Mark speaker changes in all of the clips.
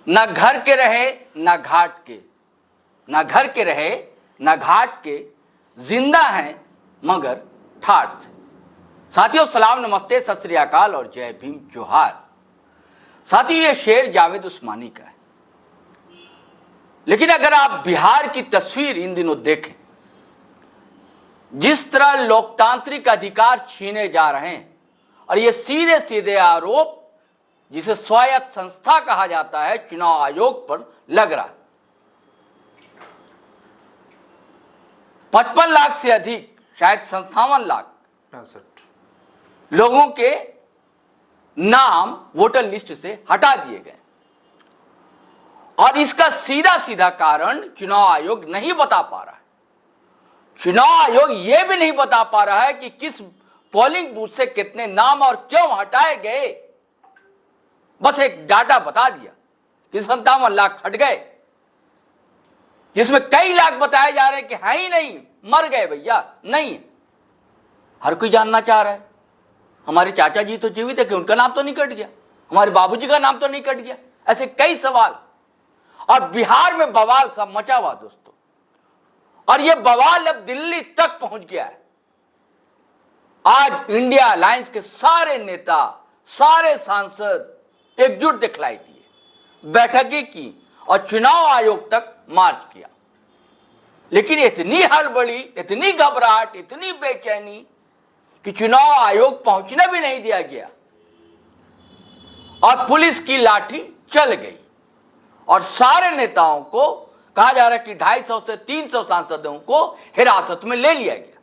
Speaker 1: ना घर के रहे ना घाट के, ना घर के रहे ना घाट के, जिंदा हैं मगर ठाठ से। साथियों सलाम, नमस्ते, सत श्री अकाल और जय भीम जोहार। साथियों ये शेर जावेद उस्मानी का है, लेकिन अगर आप बिहार की तस्वीर इन दिनों देखें, जिस तरह लोकतांत्रिक अधिकार छीने जा रहे हैं और ये सीधे सीधे आरोप जिसे स्वायत्त संस्था कहा जाता है चुनाव आयोग पर लग रहा है। 55 लाख से अधिक, शायद 57 लाख
Speaker 2: 65
Speaker 1: लोगों के नाम वोटर लिस्ट से हटा दिए गए और इसका सीधा सीधा कारण चुनाव आयोग नहीं बता पा रहा है। चुनाव आयोग यह भी नहीं बता पा रहा है कि किस पोलिंग बूथ से कितने नाम और क्यों हटाए गए। बस एक डाटा बता दिया कि 57 लाख हट गए, जिसमें कई लाख बताए जा रहे हैं कि है ही नहीं, मर गए भैया, नहीं। हर कोई जानना चाह रहा है हमारे चाचा जी तो जीवित है कि उनका नाम तो नहीं कट गया, हमारे बाबूजी का नाम तो नहीं कट गया। ऐसे कई सवाल, और बिहार में बवाल सब मचा हुआ दोस्तों, और यह बवाल अब दिल्ली तक पहुंच गया है। आज इंडिया अलायंस के सारे नेता, सारे सांसद एकजुट दिखलाई दिए, बैठकें की और चुनाव आयोग तक मार्च किया। लेकिन इतनी हड़बड़ी, इतनी घबराहट, इतनी बेचैनी कि चुनाव आयोग पहुंचने भी नहीं दिया गया और पुलिस की लाठी चल गई और सारे नेताओं को कहा जा रहा है कि 250 से 300 सांसदों को हिरासत में ले लिया गया,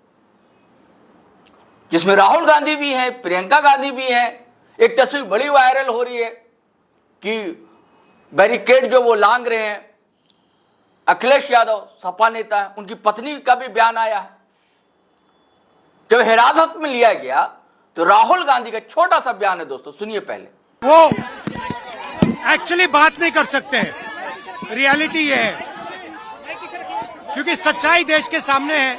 Speaker 1: जिसमें राहुल गांधी भी हैं, प्रियंका गांधी भी हैं। एक तस्वीर बड़ी वायरल हो रही है कि बैरिकेड जो वो लांग रहे हैं, अखिलेश यादव सपा नेता है, उनकी पत्नी का भी बयान आया है। जब हिरासत में लिया गया तो राहुल गांधी का छोटा सा बयान है दोस्तों, सुनिए पहले।
Speaker 3: वो एक्चुअली बात नहीं कर सकते हैं, रियलिटी ये है, क्योंकि सच्चाई देश के सामने है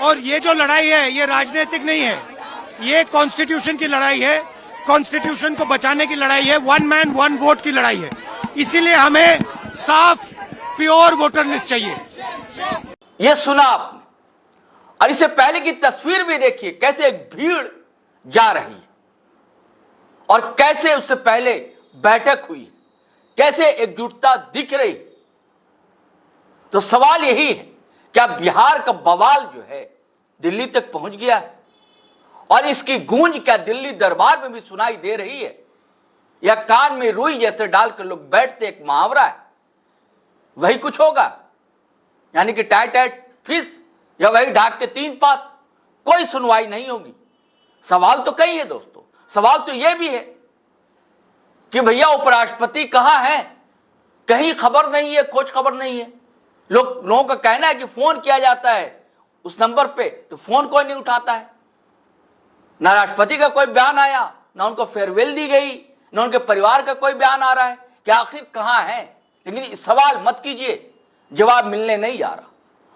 Speaker 3: और ये जो लड़ाई है ये राजनीतिक नहीं है, ये कॉन्स्टिट्यूशन की लड़ाई है, कॉन्स्टिट्यूशन को बचाने की लड़ाई है, वन मैन वन वोट की लड़ाई है। इसीलिए हमें साफ प्योर वोटर लिस्ट चाहिए।
Speaker 1: ये सुना आपने, और इससे पहले की तस्वीर भी देखिए, कैसे एक भीड़ जा रही है और कैसे उससे पहले बैठक हुई, कैसे एकजुटता दिख रही। तो सवाल यही है, क्या बिहार का बवाल जो है दिल्ली तक पहुंच गया है और इसकी गूंज क्या दिल्ली दरबार में भी सुनाई दे रही है, या कान में रुई जैसे डालकर लोग बैठते, एक मुहावरा है, वही कुछ होगा, यानी कि टाइट टाइट फिश या वही ढाक के 3 पात, कोई सुनवाई नहीं होगी। सवाल तो कई है दोस्तों, सवाल तो यह भी है कि भैया उपराष्ट्रपति कहाँ है, कहीं खबर नहीं है, खोज खबर नहीं है। लोगों का कहना है कि फोन किया जाता है उस नंबर पे तो फोन कोई नहीं उठाता है। ना राष्ट्रपति का कोई बयान आया, ना उनको फेयरवेल दी गई, ना उनके परिवार का कोई बयान आ रहा है कि आखिर कहाँ है। लेकिन सवाल मत कीजिए, जवाब मिलने नहीं आ रहा।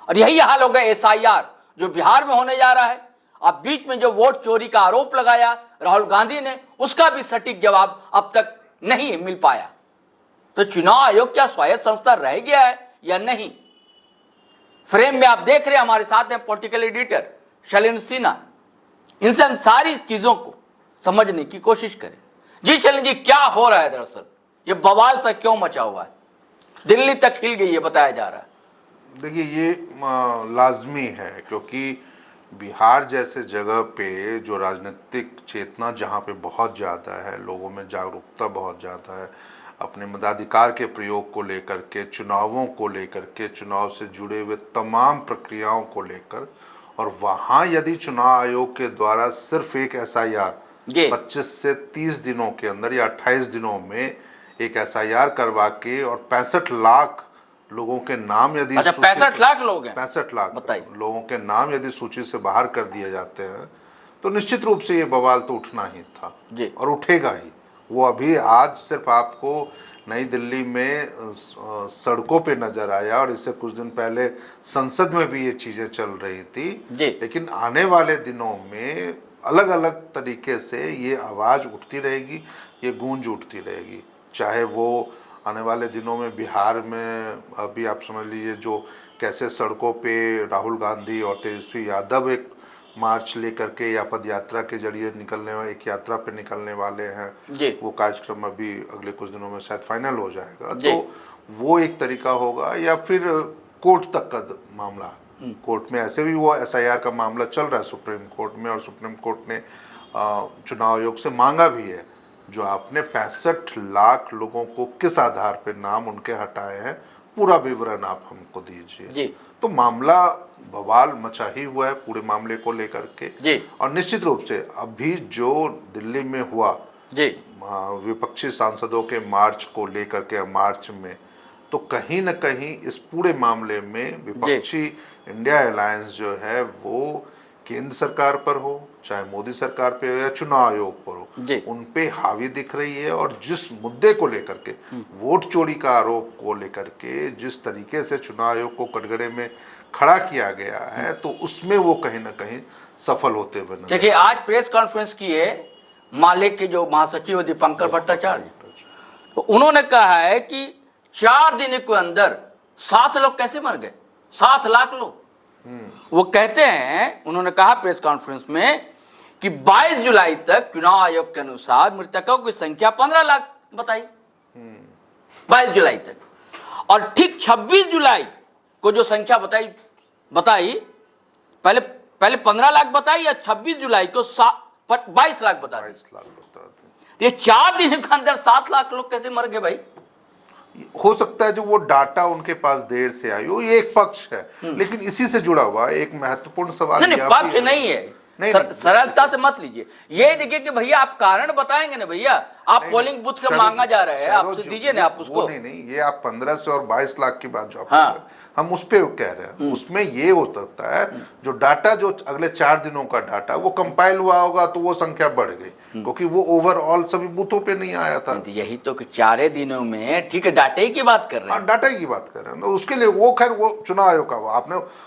Speaker 1: और यही हाल हो गया एसआईआर जो बिहार में होने जा रहा है। अब बीच में जो वोट चोरी का आरोप लगाया राहुल गांधी ने, उसका भी सटीक जवाब अब तक नहीं मिल पाया। तो चुनाव आयोग क्या स्वायत्त संस्था रह गया है या नहीं? फ्रेम में आप देख रहे हैं, हमारे साथ हैं पॉलिटिकल एडिटर शैलेंद्र सिन्हा। इनसे हम सारी चीजों को समझने की कोशिश करें। जी शैलेंद्र जी, क्या हो रहा है दरअसल, ये बवाल सा क्यों मचा हुआ है, दिल्ली तक हिल गई है बताया जा रहा है?
Speaker 2: देखिए, ये लाजमी है, क्योंकि बिहार जैसे जगह पे जो राजनीतिक चेतना जहाँ पे बहुत ज़्यादा है, लोगों में जागरूकता बहुत ज़्यादा है, अपने मताधिकार के प्रयोग को लेकर के, चुनावों को लेकर के, चुनाव से जुड़े हुए तमाम प्रक्रियाओं को लेकर, और वहाँ यदि चुनाव आयोग के द्वारा सिर्फ एक एसआईआर 25 से 30 दिनों के अंदर या 28 दिनों में एक एसआईआर करवा के और 65 लाख लोगों के नाम यदि
Speaker 1: 65 लाख लोग हैं,
Speaker 2: 65 लाख
Speaker 1: बताइए
Speaker 2: लोगों के नाम यदि सूची से बाहर कर दिए जाते हैं तो निश्चित रूप से ये बवाल तो उठना ही था और उठेगा ही। वो अभी आज सिर्फ आपको नई दिल्ली में सड़कों पे नजर आया और इससे कुछ दिन पहले संसद में भी ये चीजें चल रही थी, लेकिन आने वाले दिनों में अलग अलग तरीके से ये आवाज उठती रहेगी, ये गूंज उठती रहेगी, चाहे वो आने वाले दिनों में बिहार में अभी आप समझ लीजिए जो कैसे सड़कों पे राहुल गांधी और तेजस्वी यादव एक मार्च लेकर के या पद यात्रा के जरिए निकलने वाले एक यात्रा पे निकलने वाले हैं, वो कार्यक्रम अभी अगले कुछ दिनों में शायद फाइनल हो जाएगा। तो वो एक तरीका होगा, या फिर कोर्ट तक का मामला, कोर्ट में ऐसे भी वो SIR का मामला चल रहा है सुप्रीम कोर्ट में, और सुप्रीम कोर्ट ने चुनाव आयोग से मांगा भी है जो आपने 65 लाख लोगों को किस आधार पे नाम उनके हटाए हैं, पूरा विवरण आप हमको दीजिए। तो मामला बवाल मचा ही हुआ है पूरे मामले को लेकर के, और निश्चित रूप से अभी जो दिल्ली में हुआ विपक्षी सांसदों के मार्च को लेकर के, मार्च में, तो कहीं न कहीं इस पूरे मामले में विपक्षी इंडिया अलायंस जो है वो केंद्र सरकार पर हो, चाहे मोदी सरकार पे हो या चुनाव आयोग पर हो, उन पे हावी दिख रही है। और जिस मुद्दे को लेकर के, वोट चोरी का आरोप को लेकर के जिस तरीके से चुनाव आयोग को कटघरे में खड़ा किया गया है, तो उसमें वो कहीं ना कहीं सफल होते हुए नजर।
Speaker 1: देखिए, आज प्रेस कॉन्फ्रेंस की है माले के जो महासचिव दीपंकर भट्टाचार्य, तो उन्होंने कहा है कि 4 दिन के अंदर 7 लोग कैसे मर गए, 7 लाख लोग। वो कहते हैं, उन्होंने कहा प्रेस कॉन्फ्रेंस में कि 22 जुलाई तक चुनाव आयोग के अनुसार मृतकों की संख्या 15 लाख बताई, 22 जुलाई तक, और ठीक 26 जुलाई को जो संख्या बताई पहले 15 लाख बताई, या 26 जुलाई को 22 लाख बता दी। ये 4 दिन के अंदर 7 लाख लोग कैसे मर गए भाई?
Speaker 2: हो सकता है जो वो डाटा उनके पास देर से आई हो, ये एक पक्ष है, लेकिन इसी से जुड़ा हुआ एक महत्वपूर्ण सवाल
Speaker 1: नहीं, पक्ष नहीं है, सरलता से मत लीजिए। ये देखिए कि भैया आप कारण बताएंगे ना भैया, आप पोलिंग बूथ का मांगा जा रहे हैं, आपसे दीजिए ना आप उसको।
Speaker 2: नहीं, ये आप 15 से और 22 लाख की बात जो आप हम उस पे कह रहे हैं, उसमें ये हो सकता है जो डाटा जो अगले 4 दिनों का डाटा वो कंपाइल हुआ होगा, तो वो संख्या बढ़ गई, क्योंकि वो ओवरऑल सभी बूथों पे नहीं आया था।
Speaker 1: यही तो कि 4 दिनों में, ठीक है, डाटे की बात कर रहे हैं,
Speaker 2: डाटा की बात कर रहे हैं, उसके लिए वो खैर वो चुनाव आयोग का हुआ।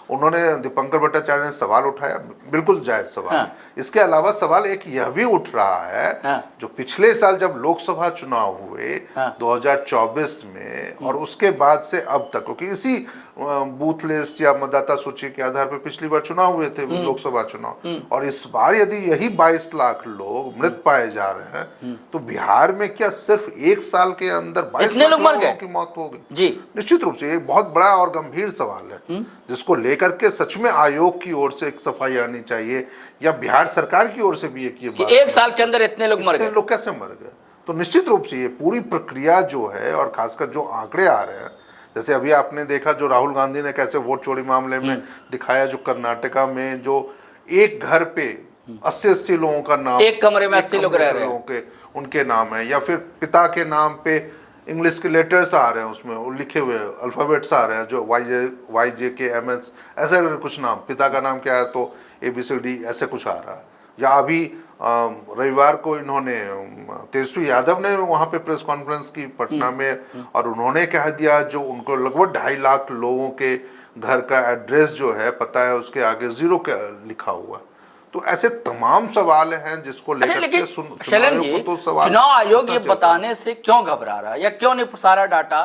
Speaker 2: उन्होंने दीपंकर भट्टाचार्य ने सवाल उठाया, बिल्कुल जायज सवाल। इसके अलावा सवाल एक यह भी उठ रहा है, जो पिछले साल जब लोकसभा चुनाव हुए 2024 में, और उसके बाद से अब तक, क्योंकि इसी बूथ लिस्ट या मतदाता सूची के आधार पर पिछली बार चुनाव हुए थे, लोकसभा चुनाव, और इस बार यदि यही 22 लाख लोग मृत पाए जा रहे हैं, तो बिहार में क्या सिर्फ 1 साल के अंदर 22 लाख लोगों की मौत हो गई?
Speaker 1: जी, निश्चित
Speaker 2: रूप से एक बहुत बड़ा और गंभीर सवाल है, जिसको लेकर के सच में आयोग की ओर से एक सफाई आनी चाहिए, या बिहार सरकार की ओर से भी एक
Speaker 1: 1 साल के अंदर इतने लोग मर गए,
Speaker 2: लोग कैसे मर गए? तो निश्चित रूप से ये पूरी प्रक्रिया जो है, और खासकर जो आंकड़े आ रहे हैं, जैसे अभी आपने देखा जो राहुल गांधी ने कैसे वोट चोरी मामले में दिखाया, जो कर्नाटका में जो एक घर पे 80 लोगों का नाम,
Speaker 1: एक कमरे में 80 लोग रह रहे हैं,
Speaker 2: उनके नाम है, या फिर पिता के नाम पे इंग्लिश के लेटर्स आ रहे हैं, उसमें वो लिखे हुए अल्फाबेट्स आ रहे हैं, जो YJK MS ऐसे कुछ नाम, पिता का नाम क्या है तो ABCD ऐसे कुछ आ रहा है। या अभी रविवार को इन्होंने तेजस्वी यादव ने वहां पे प्रेस कॉन्फ्रेंस की पटना में, और उन्होंने कह दिया जो उनको लगभग 2.5 लाख लोगों के घर का एड्रेस जो है पता है, उसके आगे 0 लिखा हुआ। तो ऐसे तमाम सवाल हैं जिसको लेकर के
Speaker 1: चुनाव आयोग ये बताने से क्यों घबरा रहा है, या क्यों नहीं सारा डाटा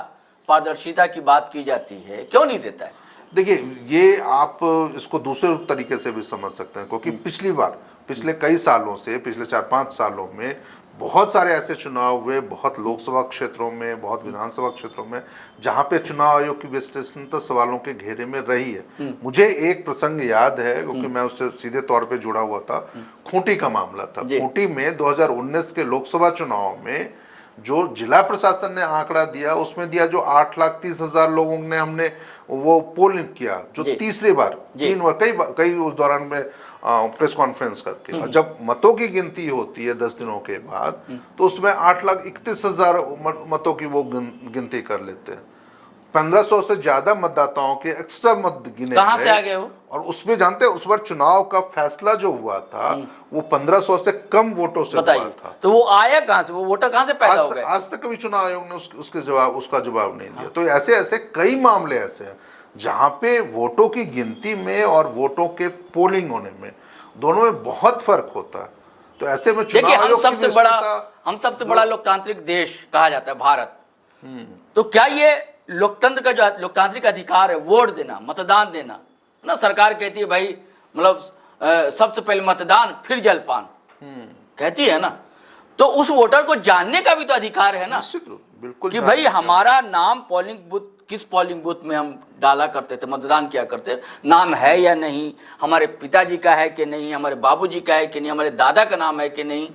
Speaker 1: पारदर्शिता की बात की जाती है, क्यों नहीं देता है?
Speaker 2: देखिए, ये आप इसको दूसरे तरीके से भी समझ सकते हैं, क्योंकि पिछले कई सालों से, पिछले 4-5 सालों में बहुत सारे ऐसे चुनाव हुए, बहुत लोकसभा क्षेत्रों में, बहुत विधानसभा क्षेत्रों में, जहां पे चुनाव आयोग की विश्लेषणता सवालों के घेरे में रही है। मुझे एक प्रसंग याद है, क्योंकि मैं उससे सीधे तौर पे जुड़ा हुआ था, खूंटी का मामला था। खूंटी में 2019 के लोकसभा चुनाव में जो जिला प्रशासन ने आंकड़ा दिया, उसमें दिया जो 8,30,000 लोगों ने हमने वो पोलिंग किया, जो तीसरी बार 3 बार कई उस दौरान में प्रेस कॉन्फ्रेंस करके, और जब मतों की गिनती होती है 10 दिनों के बाद, तो उसमें 8,31,000 मतों की वो गिनती कर लेते हैं। 1500 से ज्यादा मतदाताओं के एक्स्ट्रा मत गिने
Speaker 1: कहां से आ गए वो?
Speaker 2: और उसमें जानते हैं उस बार चुनाव का फैसला जो हुआ था वो 1500 से कम वोटों से हुआ था।
Speaker 1: तो वो आया कहां से, वो वोटर कहां से पैदा हो गए?
Speaker 2: आज तक कभी चुनाव आयोग ने उसका जवाब नहीं दिया। तो ऐसे कई मामले ऐसे हैं जहां पे वोटों की गिनती में और वोटों के पोलिंग होने में दोनों में बहुत फर्क होता है। तो ऐसे में चुनाव आयोग
Speaker 1: हम सबसे बड़ा लोकतांत्रिक देश कहा जाता है भारत, तो क्या ये लोकतंत्र का जो लोकतांत्रिक अधिकार है, वोट देना, मतदान देना ना, सरकार कहती है भाई मतलब सबसे पहले मतदान फिर जलपान कहती है ना, तो उस वोटर को जानने का भी तो अधिकार है ना
Speaker 2: निश्चित रूप बिल्कुल
Speaker 1: कि भाई हमारा नाम पोलिंग बूथ, किस पोलिंग बूथ में हम डाला करते थे, मतदान किया करते, नाम है या नहीं, हमारे पिताजी का है कि नहीं, हमारे बाबूजी का है कि नहीं, हमारे दादा का नाम है कि नहीं,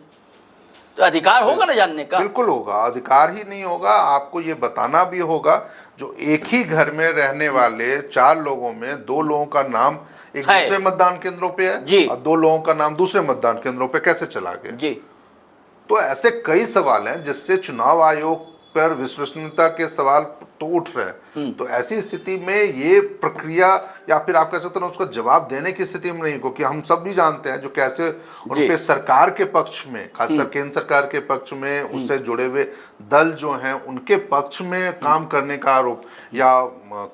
Speaker 1: तो अधिकार होगा ना जानने का।
Speaker 2: बिल्कुल होगा, अधिकार ही नहीं होगा, आपको ये बताना भी होगा। जो एक ही घर में रहने वाले 4 लोगों में 2 लोगों का नाम एक
Speaker 1: है।
Speaker 2: दूसरे मतदान केंद्रों पे है
Speaker 1: जी।
Speaker 2: और 2 लोगों का नाम दूसरे मतदान केंद्रों पे कैसे चला गया।
Speaker 1: जी,
Speaker 2: तो ऐसे कई सवाल हैं जिससे चुनाव आयोग पर विश्वसनीयता के सवाल तो उठ रहे हैं। तो ऐसी स्थिति में ये प्रक्रिया, या फिर आप कह सकते हैं उसका जवाब देने की स्थिति में नहीं, क्योंकि हम सब भी जानते हैं जो कैसे उन पे सरकार के पक्ष में, खासकर केंद्र सरकार के पक्ष में उससे जुड़े हुए दल जो हैं उनके पक्ष में काम करने का आरोप, या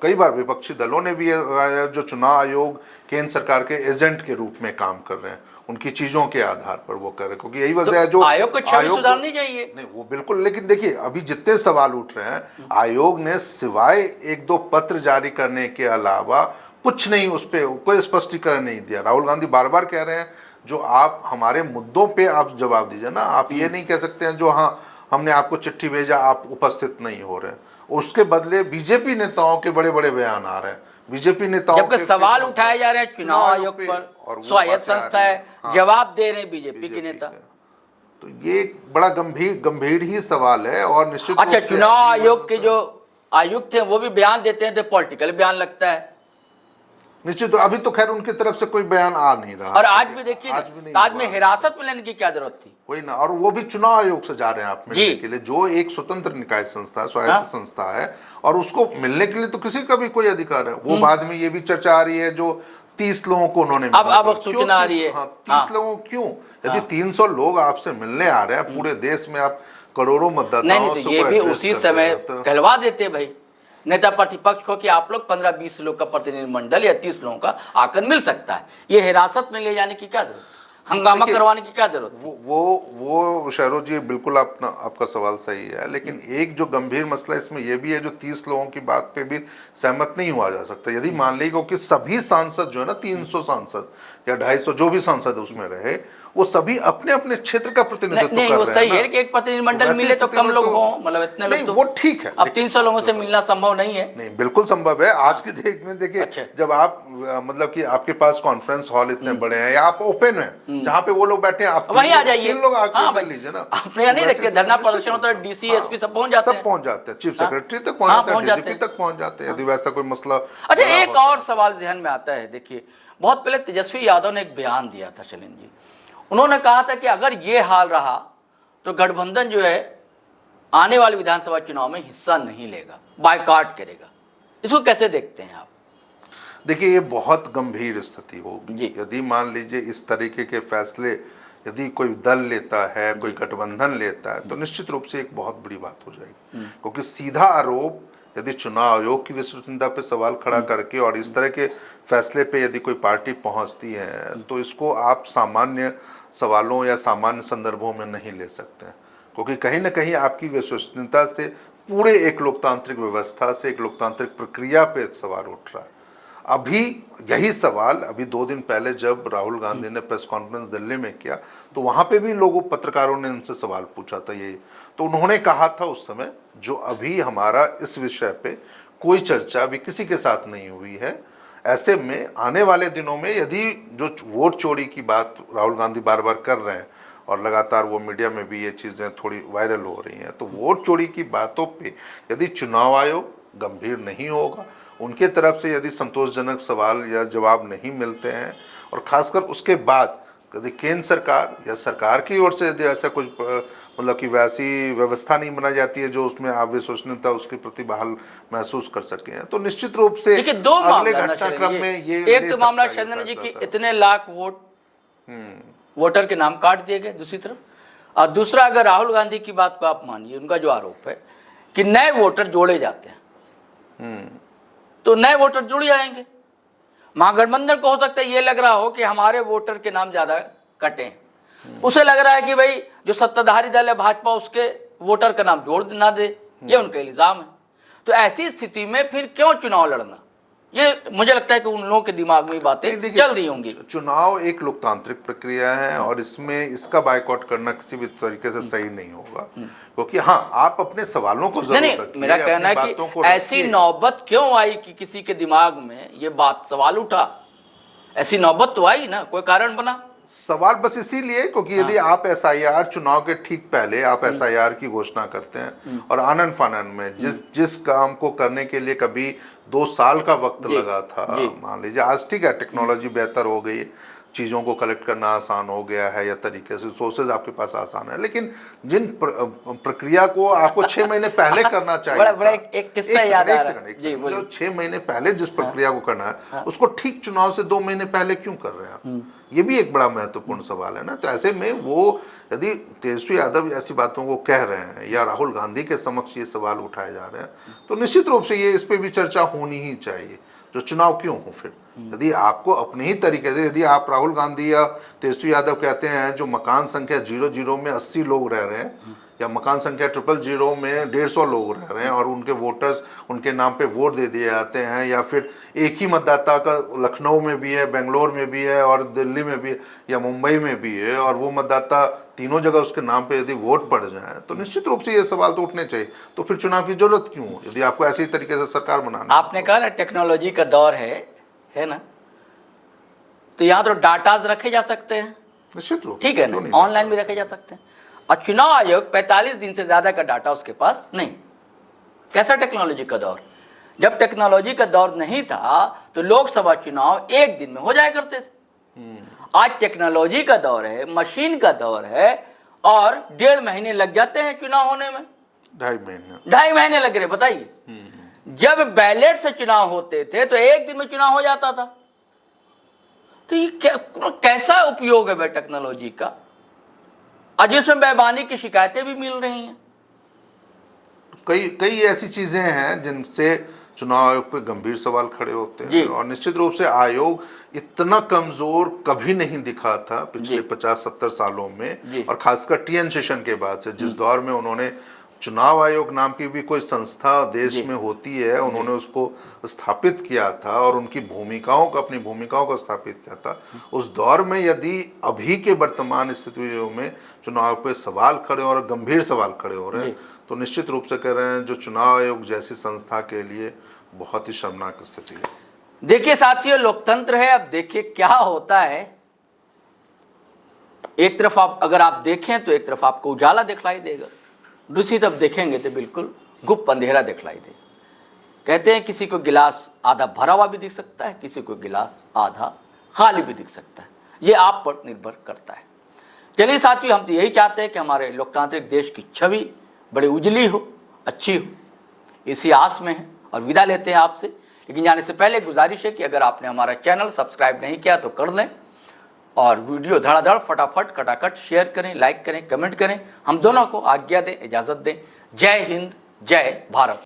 Speaker 2: कई बार विपक्षी दलों ने भी जो चुनाव आयोग केंद्र सरकार के एजेंट के रूप में काम कर रहे हैं, उनकी चीजों के आधार पर वो कर रहे हैं, क्योंकि यही वजह है जो
Speaker 1: आयोग को छवि सुधारनी चाहिए।
Speaker 2: नहीं वो बिल्कुल, लेकिन देखिए अभी जितने सवाल उठ रहे हैं, आयोग ने सिवाय 1-2 पत्र जारी करने के अलावा कुछ नहीं, उस पर कोई स्पष्टीकरण नहीं दिया। राहुल गांधी बार बार कह रहे हैं जो आप हमारे मुद्दों पे आप जवाब दीजिए ना, आप ये नहीं कह सकते हैं जो हाँ हमने आपको चिट्ठी भेजा आप उपस्थित नहीं हो रहे, उसके बदले बीजेपी नेताओं के बड़े बड़े बयान आ रहे हैं, बीजेपी नेताओं
Speaker 1: जबकि सवाल उठाए जा रहे हैं चुनाव आयोग पर, स्वायत्त संस्था है, जवाब दे रहे हैं बीजेपी के नेता।
Speaker 2: तो ये एक बड़ा गंभीर ही सवाल है। और निश्चित
Speaker 1: अच्छा, चुनाव आयोग के जो आयुक्त हैं वो भी बयान देते हैं तो पॉलिटिकल बयान लगता है
Speaker 2: निश्चित। तो अभी तो खैर उनकी तरफ से कोई बयान आ नहीं रहा,
Speaker 1: और आज भी देखिए, आज में हिरासत में लेने की क्या जरूरत थी,
Speaker 2: कोई ना, और वो भी चुनाव आयोग से जा रहे हैं आप मिलने के लिए, जो एक स्वतंत्र निकाय संस्था है, स्वायत्त संस्था है, और उसको मिलने के लिए तो किसी का भी कोई अधिकार है। वो बाद में ये भी चर्चा आ रही है जो 30 लोगों को उन्होंने
Speaker 1: अब सूचना आ रही है।
Speaker 2: 30 लोगों क्यों? यदि 300 लोग आपसे मिलने आ रहे हैं पूरे देश में, आप करोड़ों मतदाताओं
Speaker 1: से ये भी उसी समय कहलवा देते भाई नेता प्रतिपक्ष को कि आप लोग 15-20 लोग का प्रतिनिधिमंडल या 30 लोगों का आकर मिल सकता है, ये हिरासत में ले जाने की क्या जरूरत, हंगामा करवाने की क्या जरूरत?
Speaker 2: वो शहरोज जी बिल्कुल आपका सवाल सही है, लेकिन एक जो गंभीर मसला इसमें यह भी है, जो 30 लोगों की बात पे भी सहमत नहीं हुआ जा सकता। यदि मान लीजिए कि सभी सांसद जो है ना, 300 सांसद या 250 जो भी सांसद उसमें रहे, वो सभी अपने अपने क्षेत्र का प्रतिनिधित्व कर रहे हैं।
Speaker 1: वो सही है कि एक प्रतिनिधिमंडल मिले तो कम लोग हों, मतलब इतने लोग,
Speaker 2: वो ठीक है।
Speaker 1: अब 300 लोगों से मिलना संभव नहीं है।
Speaker 2: नहीं, बिल्कुल संभव है। आज के डेट में देखिए,
Speaker 1: अच्छा।
Speaker 2: जब आप मतलब कि आपके पास कॉन्फ्रेंस हॉल इतने बड़े हैं या आप ओपन है जहाँ पे वो लोग बैठे हैं, आप
Speaker 1: वहीं आ जाइए,
Speaker 2: 3 लोग आके मिल लीजिए ना।
Speaker 1: अपने नहीं देखते धरना प्रदर्शन होता है, डीसी एसपी सब पहुंच जाते हैं,
Speaker 2: सब पहुंच जाते हैं, चीफ सेक्रेटरी तक पहुंच जाते हैं, तक पहुंच जाते हैं, यदि वैसा कोई मसला।
Speaker 1: अच्छा, एक और सवाल जहन में आता है। देखिए, बहुत पहले तेजस्वी यादव ने एक बयान दिया था शैलेंद्र जी, उन्होंने कहा था कि अगर ये हाल रहा तो गठबंधन जो है आने वाले विधानसभा चुनाव में हिस्सा नहीं लेगा, बायकॉट करेगा। इसको कैसे देखते हैं आप?
Speaker 2: देखिए, ये बहुत गंभीर स्थिति होगी
Speaker 1: जी।
Speaker 2: यदि मान लीजिए इस तरीके के फैसले यदि कोई दल लेता है, कोई गठबंधन लेता है, तो निश्चित रूप से एक बहुत बड़ी बात हो जाएगी, क्योंकि सीधा आरोप यदि चुनाव आयोग की विश्वसनीयता पे सवाल खड़ा करके और इस तरह के फैसले पे यदि कोई पार्टी पहुंचती है, तो इसको आप सामान्य सवालों या सामान्य संदर्भों में नहीं ले सकते, क्योंकि कहीं ना कहीं आपकी विश्वसनीयता से, पूरे एक लोकतांत्रिक व्यवस्था से, एक लोकतांत्रिक प्रक्रिया पे एक सवाल उठ रहा है। अभी यही सवाल अभी 2 दिन पहले जब राहुल गांधी ने प्रेस कॉन्फ्रेंस दिल्ली में किया, तो वहां पे भी लोगों, पत्रकारों ने उनसे सवाल पूछा था यही, तो उन्होंने कहा था उस समय, जो अभी हमारा इस विषय पे कोई चर्चा अभी किसी के साथ नहीं हुई है, ऐसे में आने वाले दिनों में यदि जो वोट चोरी की बात राहुल गांधी बार बार कर रहे हैं और लगातार वो मीडिया में भी ये चीज़ें थोड़ी वायरल हो रही हैं, तो वोट चोरी की बातों पे यदि चुनाव आयोग गंभीर नहीं होगा, उनके तरफ से यदि संतोषजनक सवाल या जवाब नहीं मिलते हैं, और ख़ासकर उसके बाद यदि केंद्र सरकार या सरकार की ओर से यदि ऐसा कुछ मतलब कि वैसी व्यवस्था नहीं बनाई जाती है जो उसमें आप विश्वसनीयता उसके प्रति बहाल महसूस कर सके, तो निश्चित रूप से
Speaker 1: देखिए, 2
Speaker 2: अगले
Speaker 1: मामला
Speaker 2: घटनाक्रम में ये
Speaker 1: एक तो मामला शैलेंद्र जी की इतने लाख वोट वोटर के नाम काट दिए गए दूसरी तरफ, और दूसरा अगर राहुल गांधी की बात को आप मानिए, उनका जो आरोप है कि नए वोटर जोड़े जाते हैं, तो नए वोटर जुड़ जाएंगे। महागठबंधन को हो सकता है ये लग रहा हो कि हमारे वोटर के नाम ज्यादा कटे, उसे लग रहा है कि भाई जो सत्ताधारी दल है भाजपा, उसके वोटर का नाम जोड़ ना दे, ये उनका इल्जाम है। तो ऐसी स्थिति में फिर क्यों चुनाव लड़ना, ये मुझे लगता है कि उन लोगों के दिमाग में ही बातें चल रही होंगी।
Speaker 2: चुनाव एक लोकतांत्रिक प्रक्रिया है और इसमें इसका बायकॉट करना किसी भी तरीके से सही नहीं होगा, क्योंकि हाँ, आप अपने सवालों को जरूर रखिए।
Speaker 1: मेरा कहना है कि ऐसी नौबत क्यों आई कि किसी के दिमाग में ये बात सवाल उठा, ऐसी नौबत तो आई ना, कोई कारण बना।
Speaker 2: सवाल बस इसीलिए क्योंकि यदि आप एसआईआर चुनाव के ठीक पहले आप एसआईआर की घोषणा करते हैं और आनन फानन में जिस काम को करने के लिए कभी 2 साल का वक्त लगा था, मान लीजिए आज ठीक है टेक्नोलॉजी बेहतर हो गई, चीज़ों को कलेक्ट करना आसान हो गया है या तरीके से सोर्सेज आपके पास आसान है, लेकिन जिन प्रक्रिया को आपको 6 महीने पहले करना चाहिए,
Speaker 1: बड़ा एक किस्सा याद आ रहा है। जी,
Speaker 2: जो 6 महीने पहले जिस प्रक्रिया को करना है उसको ठीक चुनाव से 2 महीने पहले क्यों कर रहे हैं आप? ये भी एक बड़ा महत्वपूर्ण सवाल है ना। तो ऐसे में वो यदि तेजस्वी यादव ऐसी बातों को कह रहे हैं या राहुल गांधी के समक्ष ये सवाल उठाए जा रहे हैं, तो निश्चित रूप से ये इस पे भी चर्चा होनी ही चाहिए, जो चुनाव क्यों हो। फिर यदि आपको अपने ही तरीके से, यदि आप राहुल गांधी या तेजस्वी यादव कहते हैं जो मकान संख्या 00 में 80 लोग रह रहे हैं या मकान संख्या 000 में 150 लोग रह रहे हैं और उनके वोटर्स उनके नाम पे वोट दे दिए जाते हैं, या फिर एक ही मतदाता का लखनऊ में भी है, बेंगलोर में भी है और दिल्ली में भी है या मुंबई में भी है, और वो मतदाता तीनों जगह उसके नाम पे यदि वोट पड़ जाए, तो निश्चित रूप से ये सवाल तो उठने चाहिए। तो फिर चुनाव की जरूरत क्यों हो यदि आपको ऐसी तरीके से सरकार बनाना?
Speaker 1: आपने कहा ना टेक्नोलॉजी का दौर है ना, तो यहाँ तो डाटाज रखे जा सकते हैं,
Speaker 2: निश्चित रूप,
Speaker 1: ठीक है ना, ऑनलाइन भी रखे जा सकते हैं। और चुनाव आयोग 45 दिन से ज्यादा का डाटा उसके पास नहीं। कैसा टेक्नोलॉजी का दौर? जब टेक्नोलॉजी का दौर नहीं था तो लोकसभा चुनाव 1 दिन में हो जाया करते थे। आज टेक्नोलॉजी का दौर है, मशीन का दौर है और 1.5 महीने लग जाते हैं चुनाव होने में। 2.5 महीने लग रहे, बताइए। जब बैलेट से चुनाव होते थे तो 1 दिन में चुनाव हो जाता था। तो ये कैसा उपयोग है भाई टेक्नोलॉजी का? आज इसमें बेईमानी की शिकायतें भी मिल रही हैं।
Speaker 2: कई ऐसी चीजें हैं जिनसे चुनाव आयोग पे गंभीर सवाल खड़े होते हैं, और निश्चित रूप से आयोग इतना कमजोर कभी नहीं दिखा था पिछले 50-70 सालों में, और खासकर टीएन शेषन के बाद से, जिस दौर में उन्होंने चुनाव आयोग नाम की भी कोई संस्था देश में होती है, उन्होंने उसको स्थापित किया था और उनकी अपनी भूमिकाओं को स्थापित किया था। उस दौर में यदि अभी के वर्तमान स्थितियों में चुनाव पे सवाल खड़े और गंभीर सवाल खड़े हो रहे हैं, तो निश्चित रूप से कह रहे हैं जो चुनाव आयोग जैसी संस्था के लिए बहुत ही शर्मनाक स्थिति है।
Speaker 1: देखिए साथियों, लोकतंत्र है। अब देखिए क्या होता है। एक तरफ अगर आप देखें तो एक तरफ आपको उजाला दिखलाई देगा, दूसरी तरफ देखेंगे तो बिल्कुल गुप्त अंधेरा दिखलाई देगा। कहते हैं किसी को गिलास आधा भरा हुआ भी दिख सकता है, किसी को गिलास आधा खाली भी दिख सकता है। ये आप पर निर्भर करता है। चलिए साथियों, हम तो यही चाहते हैं कि हमारे लोकतांत्रिक देश की छवि बड़ी उजली हो, अच्छी हो, इसी आस में है और विदा लेते हैं आपसे। लेकिन जाने से पहले गुजारिश है कि अगर आपने हमारा चैनल सब्सक्राइब नहीं किया तो कर लें और वीडियो धड़ाधड़ फटाफट कटाकट शेयर करें, लाइक करें, कमेंट करें। हम दोनों को आज्ञा दें, इजाज़त दें। जय हिंद, जय भारत।